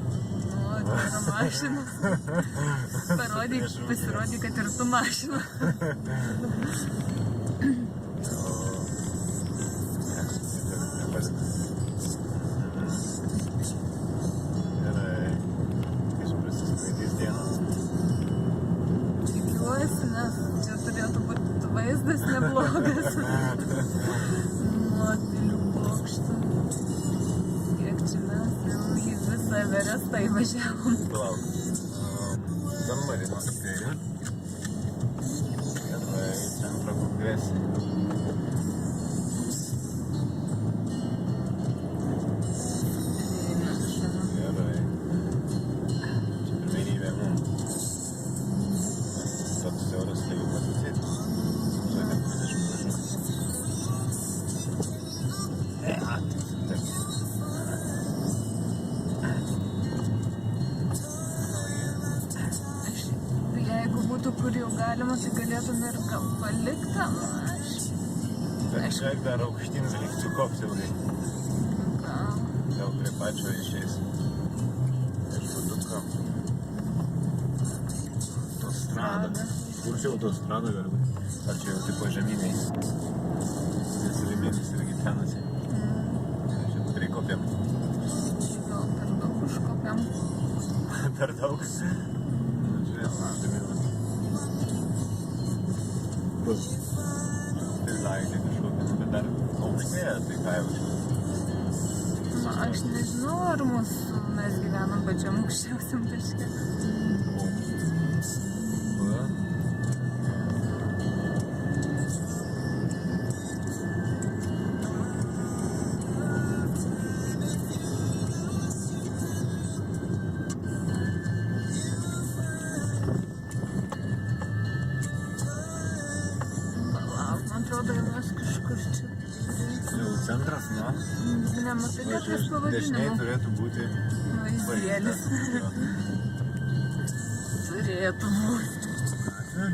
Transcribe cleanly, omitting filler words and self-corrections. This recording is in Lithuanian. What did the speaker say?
Nu, tai yra mašina. Pasirodė, kad ir tu mašina. Gerai. Kažkas skraidys dienas. Tikiuosi, nes čia turėtų būti vaizdas neblogas. Nuo pilių bokšto. Kiek čia mes jau į visą Everestą įvažiavom. Palauk. San Marinas kairė. Gerai, centro kongresai. Gerai. Čia pirmenybė mums. Toks siauras tai jau pasisėti. Čia 30 važiuoti. Taip. Jeigu būtų kur jau galima, tai galėtume ir gal palikti tą mašiną. Bet šiek dar aukštyn reiktų kopti ilgai. Gal prie pačio išeis. Iš buduko. Autostrada. Kur čia autostrada gali būti? Ar čia jau tipo žeminiai? Nes rėmėmis irgi tenasi. Čia prikopėm. Gal per daug užkopiam. Per daug. Žiūrėsim, žemėmis. Bus. Tai laidė kažkokia, bet dar aukštėja, tai ką jau čia. Na, aš nežinau, ar mes gyvenam pačiam aukščiausiam taške. Palauk, man atrodo, jau mes kažkur čia. Jau centras, na? Nematai gatvės Dešiniai pavadinimo. turėtų būti Vaizdėlis. vaizdas. Turėtų būti. Jo.